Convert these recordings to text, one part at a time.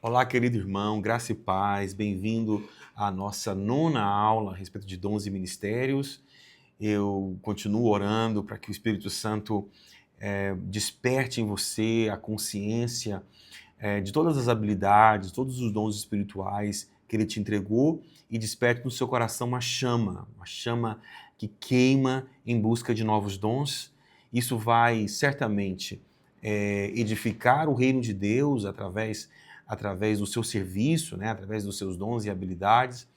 Olá, querido irmão, graça e paz, bem-vindo à nossa nona aula a respeito de dons e ministérios. Eu continuo orando para que o Espírito Santo desperte em você a consciência de todas as habilidades, todos os dons espirituais que Ele te entregou e desperte no seu coração uma chama que queima em busca de novos dons. Isso vai certamente edificar o reino de Deus através do seu serviço, né? Através dos seus dons e habilidades,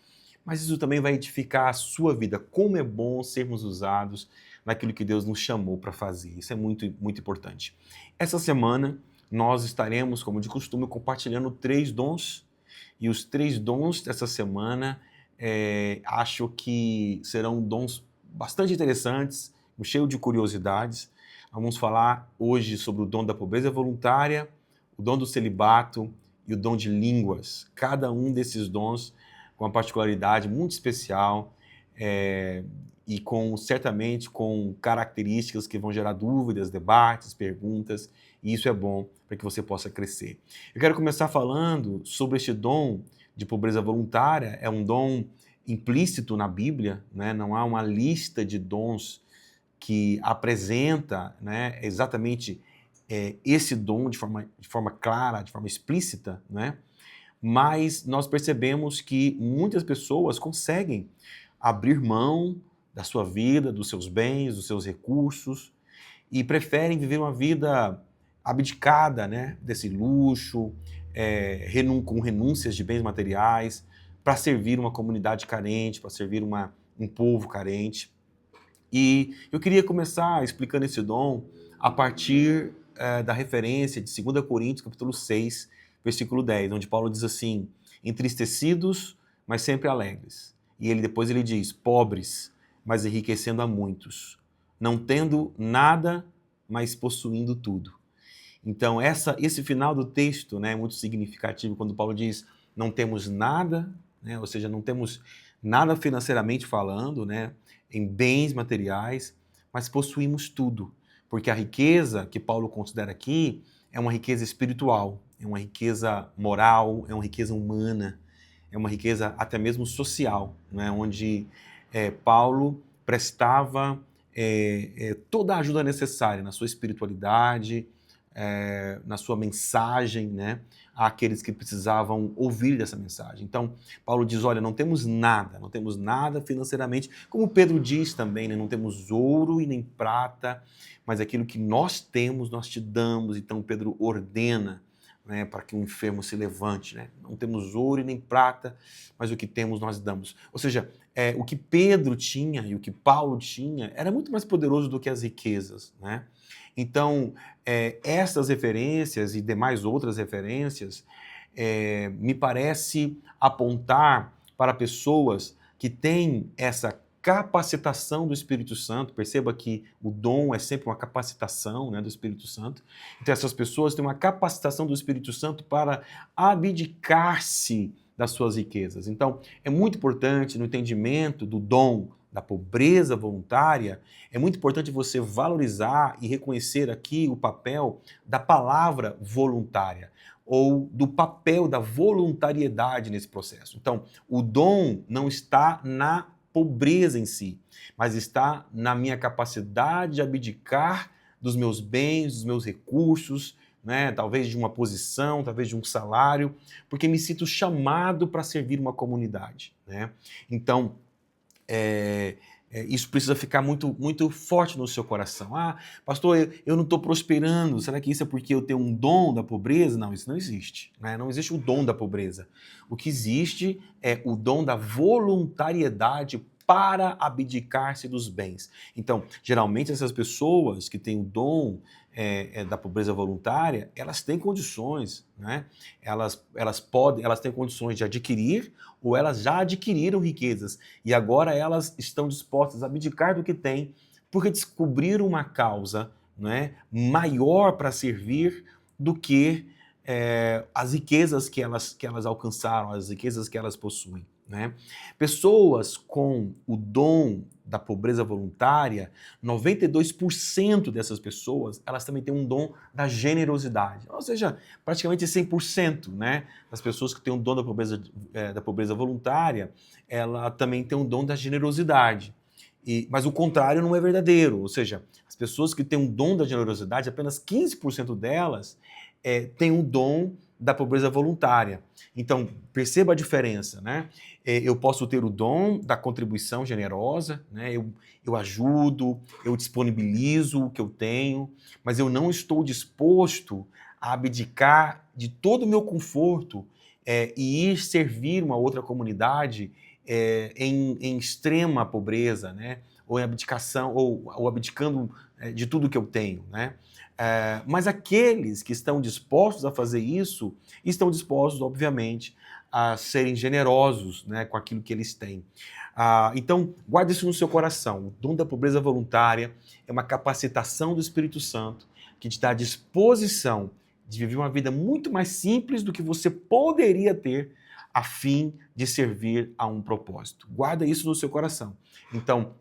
mas isso também vai edificar a sua vida. Como é bom sermos usados naquilo que Deus nos chamou para fazer. Isso é muito, muito importante. Essa semana nós estaremos, como de costume, compartilhando 3 dons. E os 3 dons dessa semana acho que serão dons bastante interessantes, cheios de curiosidades. Vamos falar hoje sobre o dom da pobreza voluntária, o dom do celibato e o dom de línguas. Cada um desses dons com uma particularidade muito especial e certamente com características que vão gerar dúvidas, debates, perguntas, e isso é bom para que você possa crescer. Eu quero começar falando sobre este dom de pobreza voluntária. É um dom implícito na Bíblia, né? Não há uma lista de dons que apresenta, né, exatamente esse dom de forma clara, de forma explícita, né? Mas nós percebemos que muitas pessoas conseguem abrir mão da sua vida, dos seus bens, dos seus recursos e preferem viver uma vida abdicada, né, desse luxo, com renúncias de bens materiais, para servir uma comunidade carente, para servir um povo carente. E eu queria começar explicando esse dom a partir da referência de 2 Coríntios, capítulo 6, versículo 10, onde Paulo diz assim: entristecidos, mas sempre alegres. E depois ele diz: pobres, mas enriquecendo a muitos, não tendo nada, mas possuindo tudo. Então, esse final do texto, né, é muito significativo quando Paulo diz: não temos nada, né, ou seja, não temos nada financeiramente falando, né, em bens materiais, mas possuímos tudo. Porque a riqueza que Paulo considera aqui é uma riqueza espiritual, é uma riqueza moral, é uma riqueza humana, é uma riqueza até mesmo social, né, onde Paulo prestava toda a ajuda necessária na sua espiritualidade, na sua mensagem, né, àqueles que precisavam ouvir dessa mensagem. Então, Paulo diz, olha, não temos nada financeiramente, como Pedro diz também, né, não temos ouro e nem prata, mas aquilo que nós temos, nós te damos. Então, Pedro ordena, né, para que o enfermo se levante, né? Não temos ouro e nem prata, mas o que temos nós damos. Ou seja, o que Pedro tinha e o que Paulo tinha era muito mais poderoso do que as riquezas, né? Então, essas referências e demais outras referências me parece apontar para pessoas que têm essa capacitação do Espírito Santo. Perceba que o dom é sempre uma capacitação, né, do Espírito Santo. Então essas pessoas têm uma capacitação do Espírito Santo para abdicar-se das suas riquezas. Então é muito importante no entendimento do dom da pobreza voluntária, é muito importante você valorizar e reconhecer aqui o papel da palavra voluntária, ou do papel da voluntariedade nesse processo. Então, o dom não está na pobreza em si, mas está na minha capacidade de abdicar dos meus bens, dos meus recursos, né? Talvez de uma posição, talvez de um salário, porque me sinto chamado para servir uma comunidade, né? Então, isso precisa ficar muito, muito forte no seu coração. Ah, pastor, eu não estou prosperando. Será que isso é porque eu tenho um dom da pobreza? Não, isso não existe, né? Não existe o dom da pobreza. O que existe é o dom da voluntariedade para abdicar-se dos bens. Então, geralmente essas pessoas que têm o dom da pobreza voluntária, elas têm condições, né? Elas têm condições de adquirir, ou elas já adquiriram riquezas e agora elas estão dispostas a abdicar do que têm porque descobriram uma causa, né, maior para servir do que as riquezas que elas alcançaram, as riquezas que elas possuem. né? Pessoas com o dom da pobreza voluntária, 92% dessas pessoas, elas também têm um dom da generosidade. Ou seja, praticamente 100%, né? Das pessoas que têm o dom da pobreza voluntária, ela também tem o dom da generosidade. Mas o contrário não é verdadeiro. Ou seja, as pessoas que têm um dom da generosidade, apenas 15% delas têm o dom da pobreza voluntária. Então, perceba a diferença, né? Eu posso ter o dom da contribuição generosa, né? Eu ajudo, eu disponibilizo o que eu tenho, mas eu não estou disposto a abdicar de todo o meu conforto e ir servir uma outra comunidade em extrema pobreza, né? Ou em abdicação, ou abdicando de tudo que eu tenho, né? Mas aqueles que estão dispostos a fazer isso, estão dispostos, obviamente, a serem generosos, né, com aquilo que eles têm. Então, guarde isso no seu coração. O dom da pobreza voluntária é uma capacitação do Espírito Santo que te dá a disposição de viver uma vida muito mais simples do que você poderia ter a fim de servir a um propósito. Guarda isso no seu coração. Então,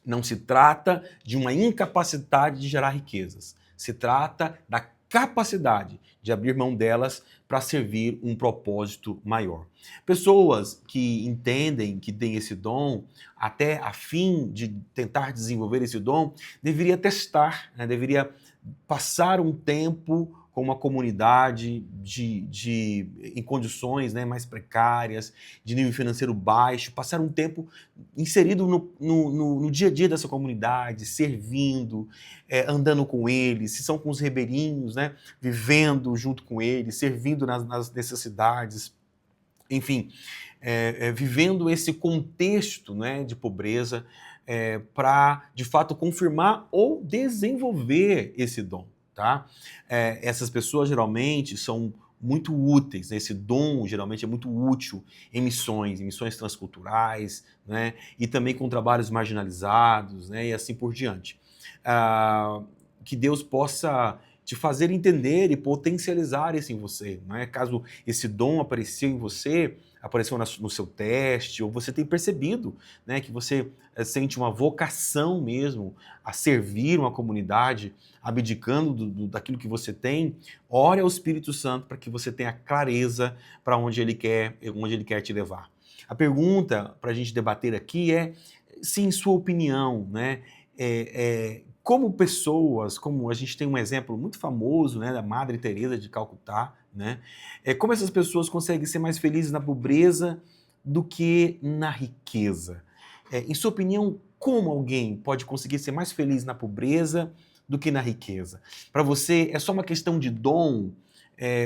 não se trata de uma incapacidade de gerar riquezas. Se trata da capacidade de abrir mão delas para servir um propósito maior. Pessoas que entendem que têm esse dom, até a fim de tentar desenvolver esse dom, deveria testar, né? Deveria passar um tempo com uma comunidade em condições, né, mais precárias, de nível financeiro baixo, passar um tempo inserido no dia a dia dessa comunidade, servindo, andando com eles, se são com os ribeirinhos, né, vivendo junto com eles, servindo nas necessidades, enfim, vivendo esse contexto, né, de pobreza para, de fato, confirmar ou desenvolver esse dom. Tá? Essas pessoas geralmente são muito úteis, né? Esse dom geralmente é muito útil em missões transculturais, né? E também com trabalhos marginalizados, né? E assim por diante. Que Deus possa te fazer entender e potencializar isso em você, né? Caso esse dom apareceu em você, apareceu no seu teste, ou você tem percebido, né, que você sente uma vocação mesmo a servir uma comunidade, abdicando daquilo que você tem, ore ao Espírito Santo para que você tenha clareza para onde ele quer te levar. A pergunta para a gente debater aqui é se, em sua opinião, né, como pessoas, como a gente tem um exemplo muito famoso, né, da Madre Teresa de Calcutá, né, como essas pessoas conseguem ser mais felizes na pobreza do que na riqueza. Em sua opinião, como alguém pode conseguir ser mais feliz na pobreza do que na riqueza? Para você, é só uma questão de dom?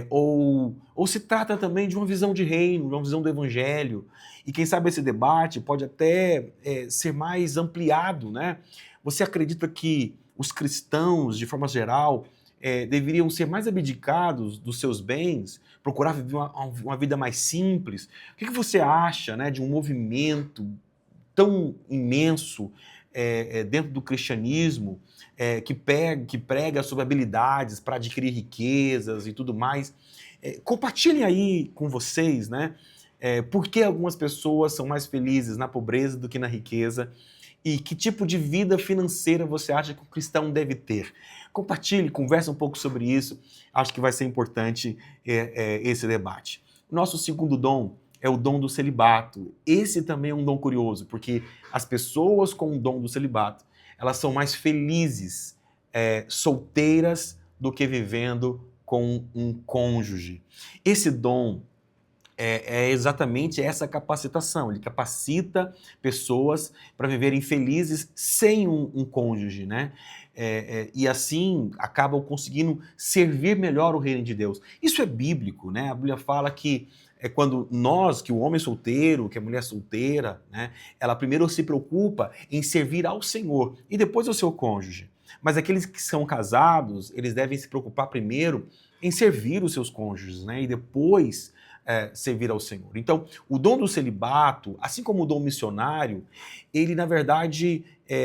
Ou se trata também de uma visão de reino, de uma visão do evangelho? E quem sabe esse debate pode até ser mais ampliado, né? Você acredita que os cristãos, de forma geral, deveriam ser mais abdicados dos seus bens, procurar viver uma vida mais simples? O que você acha, né, de um movimento tão imenso dentro do cristianismo que prega sobre habilidades para adquirir riquezas e tudo mais? Compartilhem aí com vocês, né, por que algumas pessoas são mais felizes na pobreza do que na riqueza e que tipo de vida financeira você acha que o cristão deve ter. Compartilhe, converse um pouco sobre isso, acho que vai ser importante esse debate. Nosso segundo dom é o dom do celibato. Esse também é um dom curioso, porque as pessoas com o dom do celibato, elas são mais felizes solteiras do que vivendo com um cônjuge. Esse dom é exatamente essa capacitação. Ele capacita pessoas para viverem felizes sem um cônjuge, né? E assim acabam conseguindo servir melhor o reino de Deus. Isso é bíblico, né? A Bíblia fala que quando que o homem solteiro, que a mulher solteira, né? Ela primeiro se preocupa em servir ao Senhor e depois ao seu cônjuge. Mas aqueles que são casados, eles devem se preocupar primeiro em servir os seus cônjuges, né? E depois servir ao Senhor. Então, o dom do celibato, assim como o dom missionário, ele, na verdade,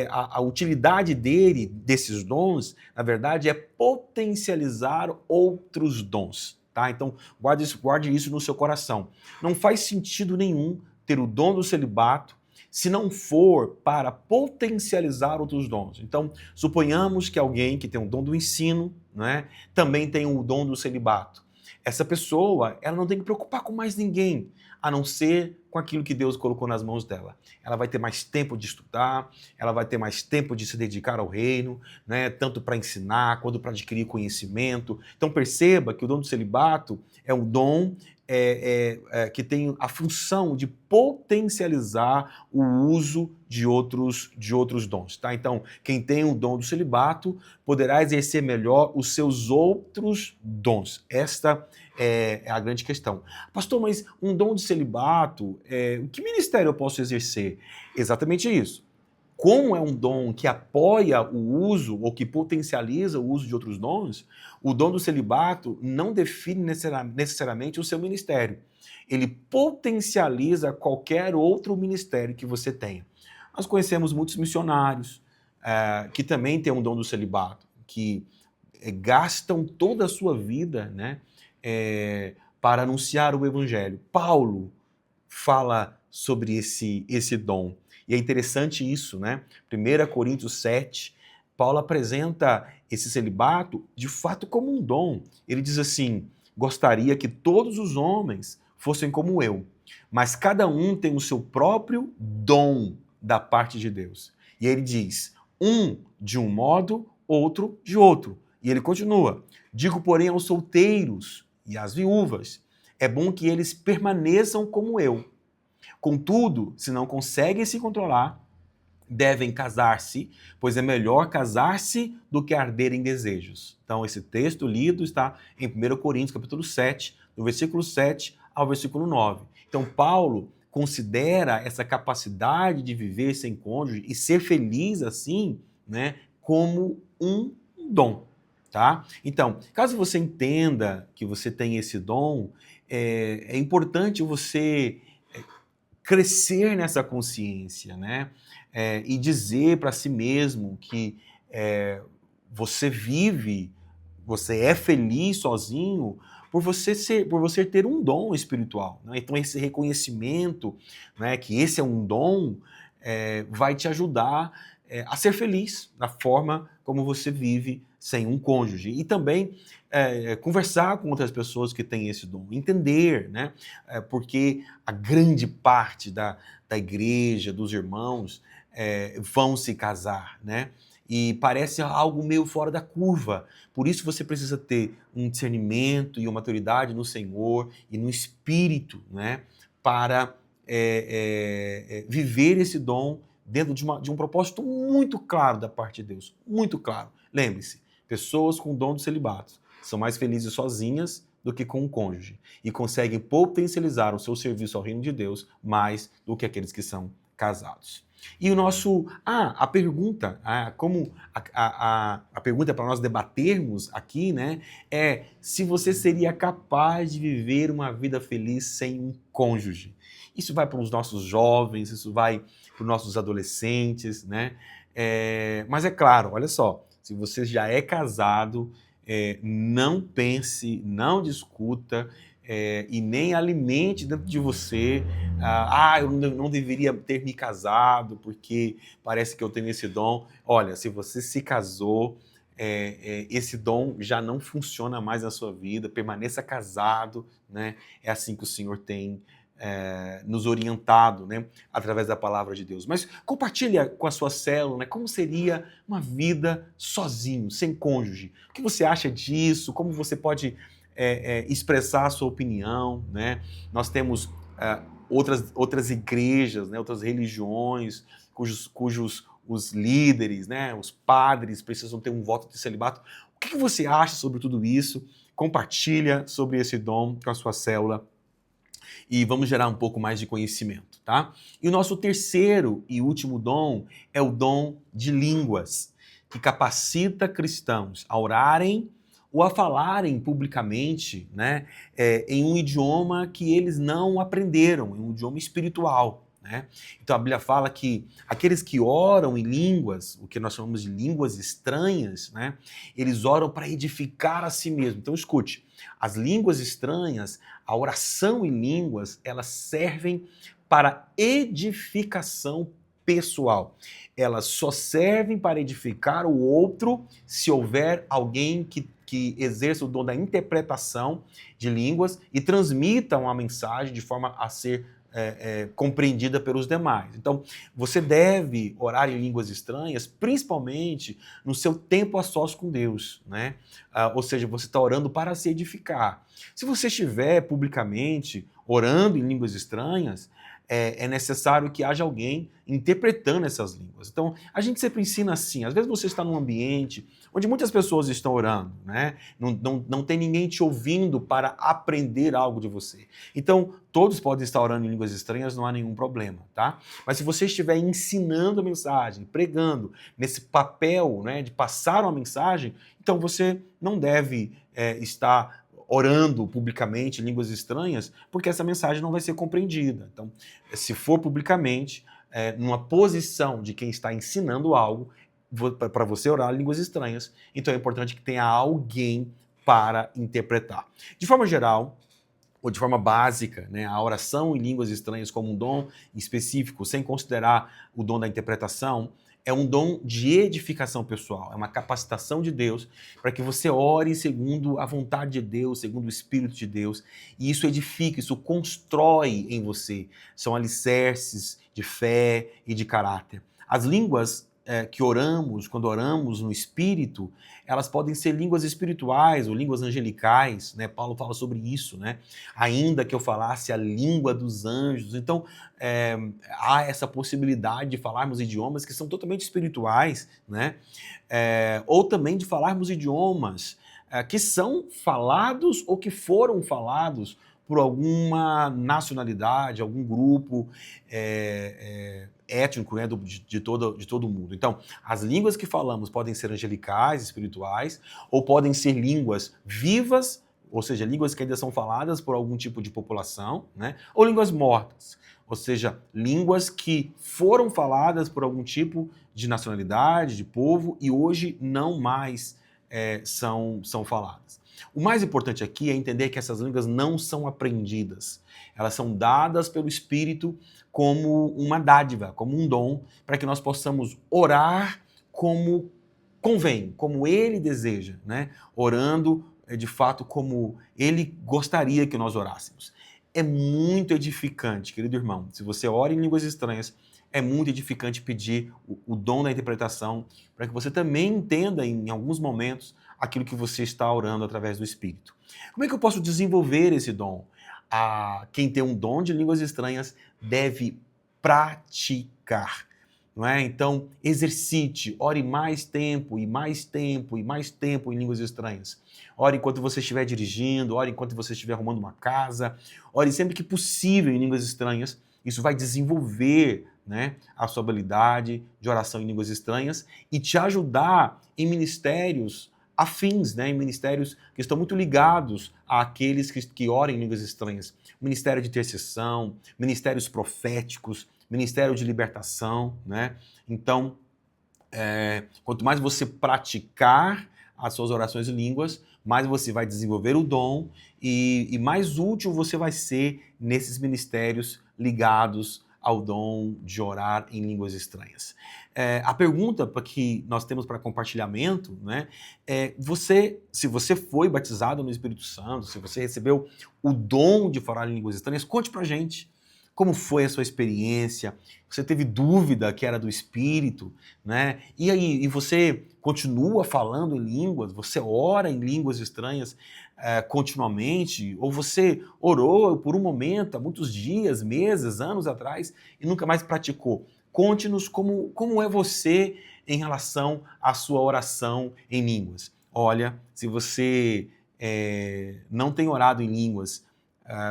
a utilidade desses dons, na verdade, é potencializar outros dons. Tá? Então, guarde isso no seu coração. Não faz sentido nenhum ter o dom do celibato se não for para potencializar outros dons. Então, suponhamos que alguém que tem o dom do ensino, né, também tem o dom do celibato. Essa pessoa, ela não tem que preocupar com mais ninguém, a não ser com aquilo que Deus colocou nas mãos dela. Ela vai ter mais tempo de estudar, ela vai ter mais tempo de se dedicar ao reino, né, tanto para ensinar quanto para adquirir conhecimento. Então perceba que o dom do celibato é um dom que tem a função de potencializar o uso de outros dons. Tá? Então, quem tem o dom do celibato poderá exercer melhor os seus outros dons. Esta é a grande questão. Pastor, mas um dom de celibato, que ministério eu posso exercer? Exatamente isso. Como é um dom que apoia o uso ou que potencializa o uso de outros dons, o dom do celibato não define necessariamente o seu ministério. Ele potencializa qualquer outro ministério que você tenha. Nós conhecemos muitos missionários que também têm um dom do celibato, que gastam toda a sua vida, né, para anunciar o evangelho. Paulo fala sobre esse dom. E é interessante isso, né? 1 Coríntios 7, Paulo apresenta esse celibato de fato como um dom. Ele diz assim: gostaria que todos os homens fossem como eu, mas cada um tem o seu próprio dom da parte de Deus. E ele diz: um de um modo, outro de outro. E ele continua: digo, porém, aos solteiros e às viúvas, é bom que eles permaneçam como eu. Contudo, se não conseguem se controlar, devem casar-se, pois é melhor casar-se do que arder em desejos. Então, esse texto lido está em 1 Coríntios, capítulo 7, do versículo 7 ao versículo 9. Então, Paulo considera essa capacidade de viver sem cônjuge e ser feliz assim, né, como um dom. Tá? Então, caso você entenda que você tem esse dom, é importante você crescer nessa consciência, né? E dizer para si mesmo que você vive, você é feliz sozinho por você ter um dom espiritual. Né? Então esse reconhecimento, né, que esse é um dom, vai te ajudar a ser feliz na forma como você vive sem um cônjuge. E também conversar com outras pessoas que têm esse dom, entender, né? Porque a grande parte da igreja, dos irmãos, vão se casar, né? E parece algo meio fora da curva. Por isso você precisa ter um discernimento e uma maturidade no Senhor e no Espírito, né? Para viver esse dom dentro de um propósito muito claro da parte de Deus. Muito claro. Lembre-se, pessoas com o dom do celibato são mais felizes sozinhas do que com um cônjuge e conseguem potencializar o seu serviço ao reino de Deus mais do que aqueles que são casados. E o nosso... a pergunta, a pergunta para nós debatermos aqui, né, é se você seria capaz de viver uma vida feliz sem um cônjuge. Isso vai para os nossos jovens, isso vai para os nossos adolescentes, né? Mas é claro, olha só, se você já é casado, não pense, não discuta e nem alimente dentro de você eu não deveria ter me casado porque parece que eu tenho esse dom. Olha, se você se casou, esse dom já não funciona mais na sua vida, permaneça casado, né? É assim que o Senhor tem nos orientado, né, através da palavra de Deus. Mas compartilha com a sua célula, né, como seria uma vida sozinho, sem cônjuge. O que você acha disso? Como você pode expressar a sua opinião, né? Nós temos outras igrejas, né, outras religiões, cujos os líderes, né, os padres precisam ter um voto de celibato. O que você acha sobre tudo isso? Compartilha sobre esse dom com a sua célula e vamos gerar um pouco mais de conhecimento, tá? E o nosso terceiro e último dom é o dom de línguas, que capacita cristãos a orarem ou a falarem publicamente, né, em um idioma que eles não aprenderam, em um idioma espiritual. Né? Então a Bíblia fala que aqueles que oram em línguas, o que nós chamamos de línguas estranhas, né, eles oram para edificar a si mesmo. Então escute, as línguas estranhas, a oração em línguas, elas servem para edificação pessoal. Elas só servem para edificar o outro se houver alguém que exerça o dom da interpretação de línguas e transmita uma mensagem de forma a ser compreendida pelos demais. Então, você deve orar em línguas estranhas, principalmente no seu tempo a sós com Deus, né? Ou seja, você está orando para se edificar. Se você estiver publicamente orando em línguas estranhas, é necessário que haja alguém interpretando essas línguas. Então, a gente sempre ensina assim. Às vezes você está num ambiente onde muitas pessoas estão orando, né? Não tem ninguém te ouvindo para aprender algo de você. Então, todos podem estar orando em línguas estranhas, não há nenhum problema, tá? Mas se você estiver ensinando a mensagem, pregando, nesse papel, né, de passar uma mensagem, então você não deve estar orando publicamente em línguas estranhas, porque essa mensagem não vai ser compreendida. Então, se for publicamente, numa posição de quem está ensinando algo, para você orar em línguas estranhas, então é importante que tenha alguém para interpretar. De forma geral, ou de forma básica, né, a oração em línguas estranhas como um dom específico, sem considerar o dom da interpretação, é um dom de edificação pessoal, é uma capacitação de Deus para que você ore segundo a vontade de Deus, segundo o Espírito de Deus, e isso edifica, isso constrói em você. São alicerces de fé e de caráter. As línguas que oramos, quando oramos no Espírito, elas podem ser línguas espirituais ou línguas angelicais, né? Paulo fala sobre isso, né? Ainda que eu falasse a língua dos anjos. Então, há essa possibilidade de falarmos idiomas que são totalmente espirituais, né? Ou também de falarmos idiomas que são falados ou que foram falados por alguma nacionalidade, algum grupo étnico, né, de todo o mundo. Então, as línguas que falamos podem ser angelicais, espirituais, ou podem ser línguas vivas, ou seja, línguas que ainda são faladas por algum tipo de população, né, ou línguas mortas, ou seja, línguas que foram faladas por algum tipo de nacionalidade, de povo, e hoje não mais são faladas. O mais importante aqui é entender que essas línguas não são aprendidas. Elas são dadas pelo Espírito como uma dádiva, como um dom, para que nós possamos orar como convém, como Ele deseja, né? Orando de fato como Ele gostaria que nós orássemos. É muito edificante, querido irmão, se você ora em línguas estranhas, é muito edificante pedir o dom da interpretação para que você também entenda em alguns momentos aquilo que você está orando através do Espírito. Como é que eu posso desenvolver esse dom? Quem tem um dom de línguas estranhas deve praticar, não é? Então, exercite, ore mais tempo e mais tempo e mais tempo em línguas estranhas. Ore enquanto você estiver dirigindo, ore enquanto você estiver arrumando uma casa, ore sempre que possível em línguas estranhas. Isso vai desenvolver, né, a sua habilidade de oração em línguas estranhas e te ajudar em ministérios afins, né, em ministérios que estão muito ligados àqueles que oram em línguas estranhas. Ministério de intercessão, ministérios proféticos, ministério de libertação, né? Então, quanto mais você praticar as suas orações em línguas, mais você vai desenvolver o dom e mais útil você vai ser nesses ministérios ligados ao dom de orar em línguas estranhas. A pergunta que nós temos para compartilhamento, né, se você foi batizado no Espírito Santo, se você recebeu o dom de falar em línguas estranhas, conte para a gente. Como foi a sua experiência? Você teve dúvida que era do Espírito, né? E aí, e você continua falando em línguas? Você ora em línguas estranhas continuamente? Ou você orou por um momento, há muitos dias, meses, anos atrás, e nunca mais praticou? Conte-nos como é você em relação à sua oração em línguas. Olha, se você não tem orado em línguas,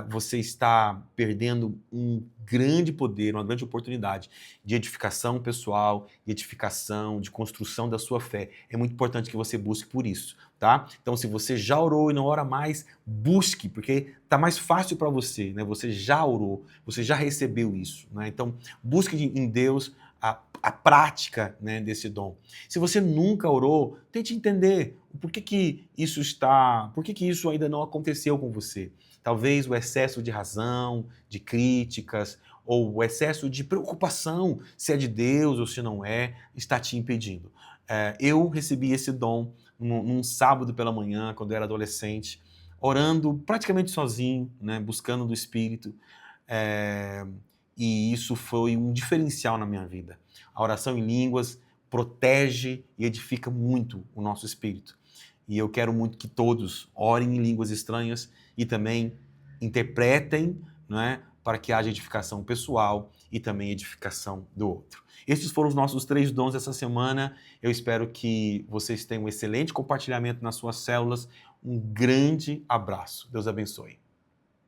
você está perdendo um grande poder, uma grande oportunidade de edificação pessoal, de edificação, de construção da sua fé. É muito importante que você busque por isso, tá? Então, se você já orou e não ora mais, busque, porque tá mais fácil para você, né? Você já orou, você já recebeu isso, né? Então, busque em Deus a prática, né, desse dom. Se você nunca orou, tente entender por que isso ainda não aconteceu com você. Talvez o excesso de razão, de críticas, ou o excesso de preocupação se é de Deus ou se não é, está te impedindo. Eu recebi esse dom num sábado pela manhã, quando eu era adolescente, orando praticamente sozinho, né, buscando do Espírito, é, e isso foi um diferencial na minha vida. A oração em línguas protege e edifica muito o nosso espírito. E eu quero muito que todos orem em línguas estranhas e também interpretem, não é, para que haja edificação pessoal e também edificação do outro. Esses foram os nossos 3 dons dessa semana. Eu espero que vocês tenham um excelente compartilhamento nas suas células. Um grande abraço. Deus abençoe.